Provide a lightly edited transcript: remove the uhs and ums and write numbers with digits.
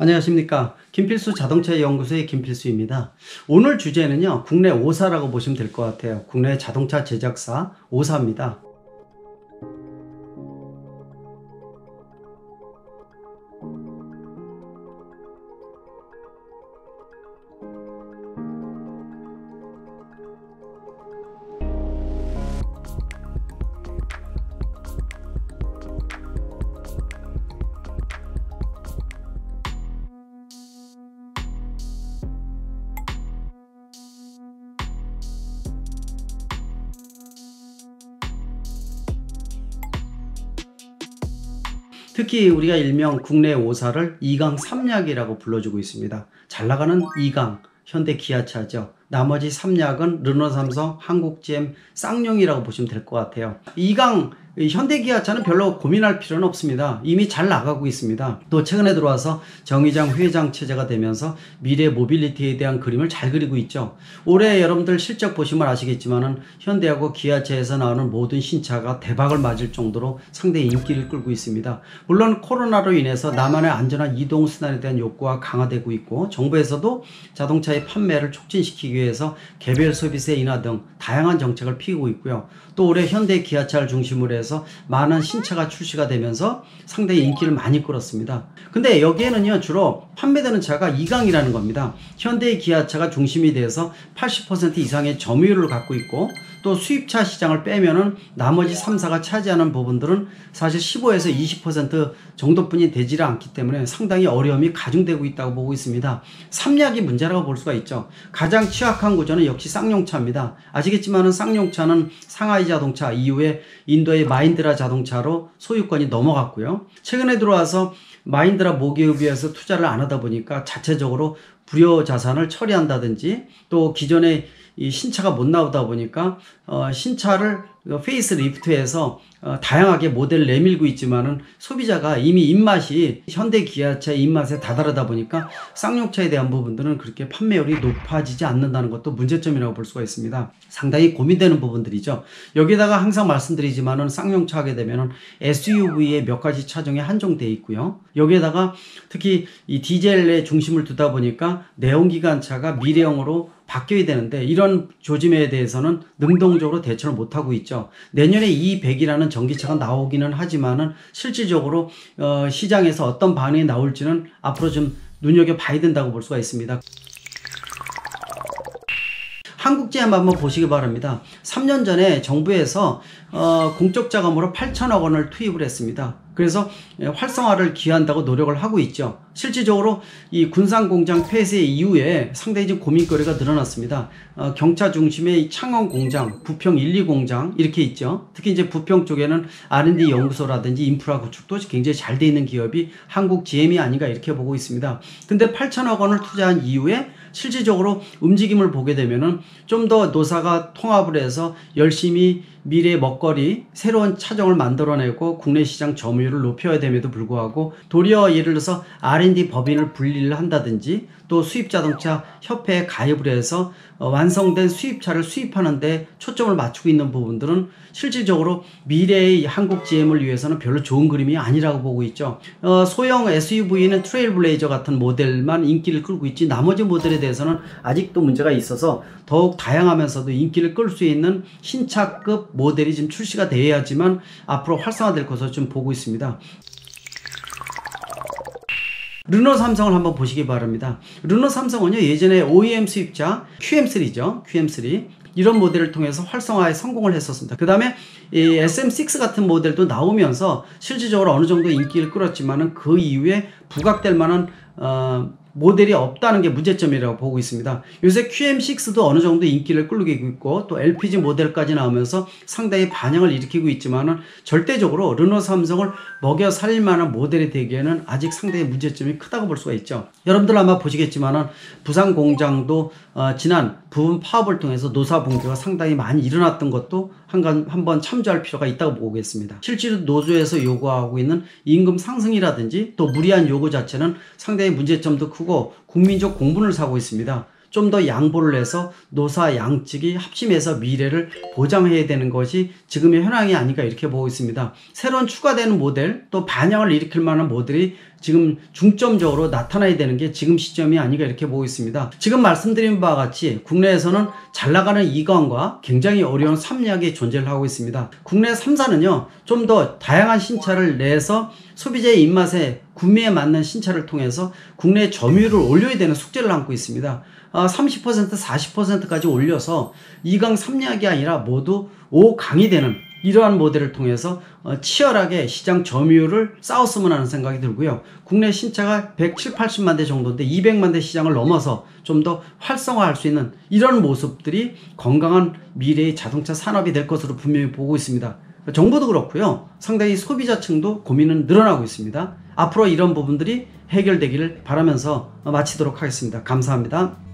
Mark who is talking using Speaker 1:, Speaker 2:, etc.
Speaker 1: 안녕하십니까. 김필수 자동차 연구소의 김필수입니다. 오늘 주제는요, 국내 5사라고 보시면 될 것 같아요. 국내 자동차 제작사 5사입니다. 특히 우리가 일명 국내 5사를 2강 3약이라고 불러주고 있습니다. 잘 나가는 2강, 현대 기아차죠. 나머지 3약은 르노, 삼성, 한국 GM, 쌍용이라고 보시면 될 것 같아요. 2강 현대기아차는 별로 고민할 필요는 없습니다. 이미 잘 나가고 있습니다. 또 최근에 들어와서 정의장 회장 체제가 되면서 미래 모빌리티에 대한 그림을 잘 그리고 있죠. 올해 여러분들 실적 보시면 아시겠지만은 현대하고 기아차에서 나오는 모든 신차가 대박을 맞을 정도로 상당히 인기를 끌고 있습니다. 물론 코로나로 인해서 나만의 안전한 이동 수단에 대한 욕구가 강화되고 있고, 정부에서도 자동차의 판매를 촉진시키기 위해서 개별 소비세 인하 등 다양한 정책을 피우고 있고요. 또 올해 현대 기아차를 중심으로 해서 많은 신차가 출시가 되면서 상당히 인기를 많이 끌었습니다. 근데 여기에는요, 주로 판매되는 차가 2강이라는 겁니다. 현대 기아차가 중심이 돼서 80% 이상의 점유율을 갖고 있고, 또 수입차 시장을 빼면은 나머지 3사가 차지하는 부분들은 사실 15에서 20% 정도뿐이 되지를 않기 때문에 상당히 어려움이 가중되고 있다고 보고 있습니다. 3약이 문제라고 볼 수가 있죠. 가장 취약한 구조는 역시 쌍용차입니다. 아시겠지만은 쌍용차는 상하이 자동차 이후에 인도의 마힌드라 자동차로 소유권이 넘어갔고요. 최근에 들어와서 마힌드라 모기업에서 투자를 안 하다 보니까 자체적으로 불효 자산을 처리한다든지, 또 기존에 이 신차가 못 나오다 보니까 신차를 페이스 리프트해서 다양하게 모델을 내밀고 있지만은 소비자가 이미 입맛이 현대 기아차의 입맛에 다다르다 보니까 쌍용차에 대한 부분들은 그렇게 판매율이 높아지지 않는다는 것도 문제점이라고 볼 수가 있습니다. 상당히 고민되는 부분들이죠. 여기다가 항상 말씀드리지만은 쌍용차 하게 되면은 SUV의 몇 가지 차종에 한정되어 있고요. 여기에다가 특히 이 디젤에 중심을 두다 보니까 내연기관차가 미래형으로 바뀌어야 되는데, 이런 조짐에 대해서는 능동적으로 대처를 못하고 있죠. 내년에 E100이라는 전기차가 나오기는 하지만은 실질적으로 시장에서 어떤 반응이 나올지는 앞으로 좀 눈여겨봐야 된다고 볼 수가 있습니다. 한국 GM 한번 보시기 바랍니다. 3년 전에 정부에서 공적 자금으로 8천억 원을 투입을 했습니다. 그래서 활성화를 기한다고 노력을 하고 있죠. 실질적으로 이 군산공장 폐쇄 이후에 상당히 좀 고민거리가 늘어났습니다. 경차 중심의 창원 공장, 부평 1, 2 공장 이렇게 있죠. 특히 이제 부평 쪽에는 R&D 연구소라든지 인프라 구축도 굉장히 잘 돼 있는 기업이 한국 GM이 아닌가 이렇게 보고 있습니다. 근데 8천억 원을 투자한 이후에 실질적으로 움직임을 보게 되면은 좀 더 노사가 통합을 해서 열심히 미래의 먹거리, 새로운 차종을 만들어내고 국내 시장 점유율을 높여야 됨에도 불구하고, 도리어 예를 들어서 R&D 법인을 분리를 한다든지, 또 수입자동차 협회에 가입을 해서 완성된 수입차를 수입하는데 초점을 맞추고 있는 부분들은 실질적으로 미래의 한국 GM을 위해서는 별로 좋은 그림이 아니라고 보고 있죠. 소형 SUV는 트레일블레이저 같은 모델만 인기를 끌고 있지, 나머지 모델에 대해서는 아직도 문제가 있어서 더욱 다양하면서도 인기를 끌 수 있는 신차급 모델이 지금 출시가 되어야지만 앞으로 활성화될 것으로 좀 보고 있습니다. 르노 삼성을 한번 보시기 바랍니다. 르노 삼성은요, 예전에 OEM 수입자 QM3죠. QM3. 이런 모델을 통해서 활성화에 성공을 했었습니다. 그 다음에 SM6 같은 모델도 나오면서 실질적으로 어느 정도 인기를 끌었지만은 그 이후에 부각될 만한 모델이 없다는 게 문제점이라고 보고 있습니다. 요새 QM6도 어느 정도 인기를 끌고 있고, 또 LPG 모델까지 나오면서 상당히 반향을 일으키고 있지만은 절대적으로 르노 삼성을 먹여 살릴 만한 모델이 되기에는 아직 상당히 문제점이 크다고 볼 수가 있죠. 여러분들 아마 보시겠지만은 부산 공장도 지난 부분 파업을 통해서 노사 붕괴가 상당히 많이 일어났던 것도 한번 참조할 필요가 있다고 보겠습니다. 실제로 노조에서 요구하고 있는 임금 상승이라든지 또 무리한 요구 자체는 상당히 문제점도 크고 국민적 공분을 사고 있습니다. 좀 더 양보를 해서 노사 양측이 합심해서 미래를 보장해야 되는 것이 지금의 현황이 아닌가 이렇게 보고 있습니다. 새로운 추가되는 모델 또 반향을 일으킬 만한 모델이 지금 중점적으로 나타나야 되는 게 지금 시점이 아닌가 이렇게 보고 있습니다. 지금 말씀드린 바와 같이 국내에서는 잘 나가는 2강과 굉장히 어려운 3약이 존재를 하고 있습니다. 국내 3사는요 좀 더 다양한 신차를 내서 소비자의 입맛에 구매에 맞는 신차를 통해서 국내 점유율을 올려야 되는 숙제를 안고 있습니다. 30% 40%까지 올려서 2강 3약이 아니라 모두 5강이 되는 이러한 모델을 통해서 치열하게 시장 점유율을 싸웠으면 하는 생각이 들고요. 국내 신차가 170, 80만 대 정도인데 200만 대 시장을 넘어서 좀 더 활성화할 수 있는 이런 모습들이 건강한 미래의 자동차 산업이 될 것으로 분명히 보고 있습니다. 정부도 그렇고요. 상당히 소비자층도 고민은 늘어나고 있습니다. 앞으로 이런 부분들이 해결되기를 바라면서 마치도록 하겠습니다. 감사합니다.